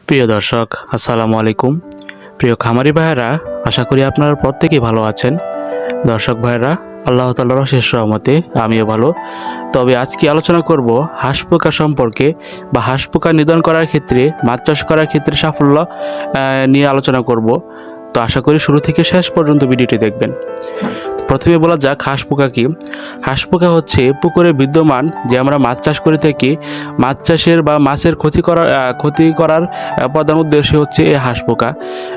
প্রিয় দর্শক, আসসালামু আলাইকুম। প্রিয় খামারি ভাইয়েরা, আশা করি আপনারা প্রত্যেকেই ভালো আছেন। দর্শক ভাইয়েরা, আল্লাহ তাআলার অশেষ রহমতে আমিও ভালো। তবে আজকে আলোচনা করব হাঁস পোকা সম্পর্কে, বা হাঁস পোকা নিধন করার ক্ষেত্রে, মাছ চাষ করার ক্ষেত্রে সাফল্য নিয়ে আলোচনা করব। তো আশা করি শুরু থেকে শেষ পর্যন্ত ভিডিওটি দেখবেন। প্রথমে বলা যাক হাঁস পোকা কি। হাঁস পোকা হচ্ছে পুকুরে বিদ্যমান, যে আমরা মাছ চাষ করে থাকি, মাছ চাষের বা মাছের ক্ষতি করার প্রধান উদ্দেশ্য হচ্ছে এই হাঁস পোকা।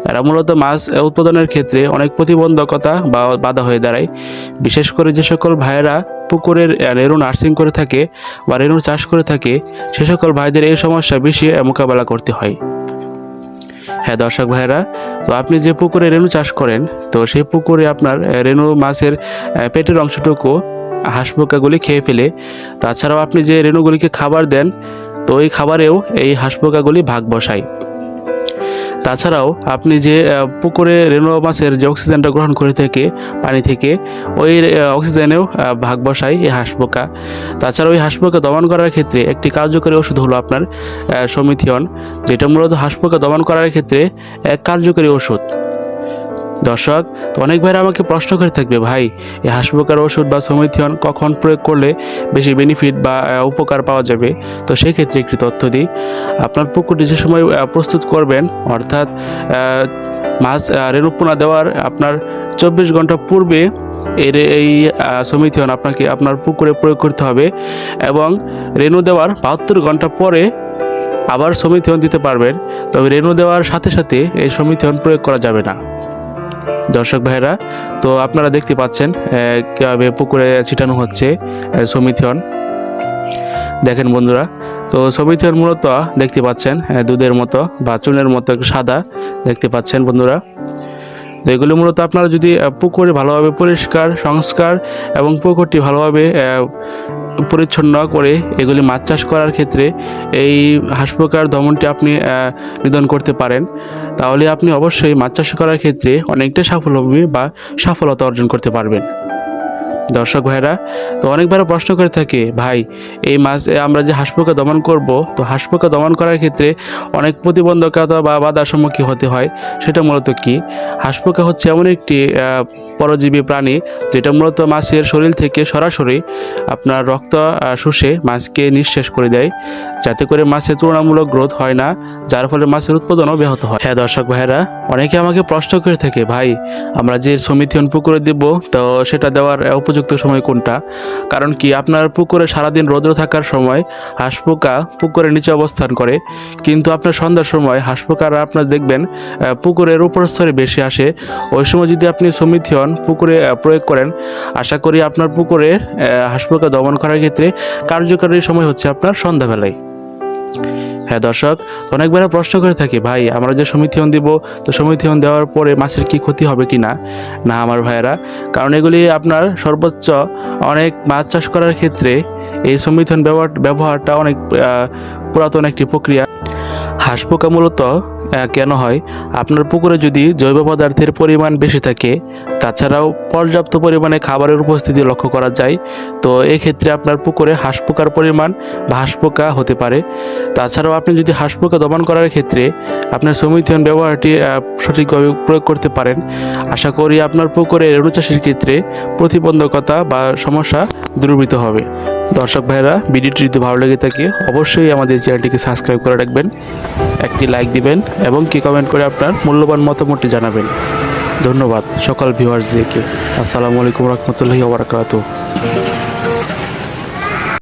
এরা মূলত মাছ উৎপাদনের ক্ষেত্রে অনেক প্রতিবন্ধকতা বা বাধা হয়ে দাঁড়ায়। বিশেষ করে যে সকল ভাইয়েরা পুকুরের রেণু নার্সিং করে থাকে বা রেণু চাষ করে থাকে, সে সকল ভাইদের এই সমস্যা বেশি মোকাবেলা করতে হয়। হ্যাঁ দর্শক ভাইয়েরা, তো আপনি যে পুকুরে রেণু চাষ করেন, তো সেই পুকুরে আপনার রেণু মাছের পেটের অংশটুকু হাঁস পোকাগুলি খেয়ে ফেলে। তাছাড়াও আপনি যে রেণুগুলিকে খাবার দেন, তো ওই খাবারেও এই হাঁস পোকাগুলি ভাগ বসায়। তাছাড়াও আপনি যে পুকুরে রেণু মাছের যে অক্সিজেনটা গ্রহণ করে থাকে পানি থেকে, ওই অক্সিজেনেও ভাগ বসায় এই হাঁস পোকা। তাছাড়া ওই হাঁস পোকা দমন করার ক্ষেত্রে একটি কার্যকরী ওষুধ হলো আপনার সমিথিয়ন, যেটা মূলত হাঁস পোকা দমন করার ক্ষেত্রে এক কার্যকরী ওষুধ। দর্শক, তো অনেক ভাইরা আমাকে প্রশ্ন করে থাকবে, ভাই এই হাঁস পোকার ওষুধ বা সমিথিয়ন কখন প্রয়োগ করলে বেশি বেনিফিট বা উপকার পাওয়া যাবে। তো সেই ক্ষেত্রে একটি তথ্য দিই। আপনার পুকুরটি যে সময় প্রস্তুত করবেন, অর্থাৎ মাছ রেণু পোনা দেওয়ার আপনার 24 ঘন্টা পূর্বে এই সমিথিয়ন আপনাকে আপনার পুকুরে প্রয়োগ করতে হবে, এবং রেণু দেওয়ার 72 ঘন্টা পরে আবার সমিথিয়ন দিতে পারবেন। তবে রেণু দেওয়ার সাথে সাথে এই সমিথিয়ন প্রয়োগ করা যাবে না। দর্শক ভাইরা, তো আপনারা দেখতে পাচ্ছেন কীভাবে পুকুরে ছিটানো হচ্ছে সমিথিয়ন। দেখেন বন্ধুরা, তো সমিথিয়ন মূলত দেখতে পাচ্ছেন দুধের মতো বা চুনের মতো সাদা দেখতে পাচ্ছেন বন্ধুরা। তো এগুলো মূলত আপনারা যদি পুকুরে ভালোভাবে পরিষ্কার সংস্কার এবং পুকুরটি ভালোভাবে পরিচ্ছন্ন করে এগুলি মাছ চাষ করার ক্ষেত্রে এই হাঁস পোকার দমনটি আপনি নিধন করতে পারেন, তাহলে আপনি অবশ্যই মাছ চাষ করার ক্ষেত্রে অনেকটা সাফল্যভাবে বা সফলতা অর্জন করতে পারবেন। দর্শক ভাইরা, তো অনেকবার প্রশ্ন করে থাকে, ভাই এই মাছ আমরা যে হাঁস পোকা দমন করব, তো হাঁস পোকা দমন করার ক্ষেত্রে অনেক প্রতিবন্ধকতা বা বাধার সম্মুখীন হতে হয়। সেটা মূলত কি? হাঁস পোকা হচ্ছে এমন একটি পরজীবী প্রাণী, যেটা মূলত মাছের শরীর থেকে সরাসরি আপনার রক্ত শুষে মাছকে নিঃশেষ করে দেয়, যাতে করে মাছের তুলনামূলক গ্রোথ হয় না, যার ফলে মাছের উৎপাদনও ব্যাহত হয়। হ্যাঁ দর্শক ভাইরা, অনেকে আমাকে প্রশ্ন করে থাকে, ভাই আমরা যে সমিথিয়ন পুকুরে দিব, তো সেটা দেওয়ার উপযুক্ত সময় কোনটা? কারণ কি, আপনার পুকুরে সারাদিন রৌদ্র থাকার সময় হাঁস পোকা পুকুরের নিচে অবস্থান করে, কিন্তু আপনার সন্ধ্যার সময় হাঁস পোকারা আপনার দেখবেন পুকুরের উপর স্তরে বেশি আসে। ওই সময় যদি আপনি সমিথিয়ন পুকুরে প্রয়োগ করেন, আশা করি আপনার পুকুরে হাঁস পোকা দমন করার ক্ষেত্রে কার্যকরী সময় হচ্ছে আপনার সন্ধ্যাবেলায়। হ্যাঁ দর্শক, অনেকবার প্রশ্ন করে থাকি, ভাই আমরা যে সমিথিয়ন দিব, তো সমিথিয়ন দেওয়ার পরে মাছের কি ক্ষতি হবে কি না? না আমার ভাইয়েরা, কারণ এগুলি আপনার সর্বোচ্চ অনেক মাছ চাষ করার ক্ষেত্রে এই সমিথিয়ন ব্যবহারটা অনেক পুরাতন একটি প্রক্রিয়া। হাঁস পোকা মূলত কেন হয়? আপনার পুকুরে যদি জৈব পদার্থের পরিমাণ বেশি থাকে, তাছাড়াও পর্যাপ্ত পরিমাণে খাবারের উপস্থিতি লক্ষ্য করা যায়, তো এই ক্ষেত্রে আপনার পুকুরে হাঁস পোকার পরিমাণ বা হাঁস পোকা হতে পারে। তাছাড়াও আপনি যদি হাঁস পোকা দমন করার ক্ষেত্রে আপনার সমিথিয়ন ব্যবহারটি সঠিকভাবে প্রয়োগ করতে পারেন, আশা করি আপনার পুকুরে রেণু চাষের ক্ষেত্রে প্রতিবন্ধকতা বা সমস্যা দূরীভূত হবে। দর্শক ভাইরা, ভিডিওটি যদি ভালো লেগে থাকে অবশ্যই আমাদের চ্যানেলটিকে সাবস্ক্রাইব করে রাখবেন, একটি লাইক দিবেন এবং কি কমেন্ট করে আপনার মূল্যবান মতামতটি জানাবেন। ধন্যবাদ সকল ভিউয়ার্সদেরকে। আসসালামু আলাইকুম রহমতুল্লাহি ওয়া বারাকাতুহু।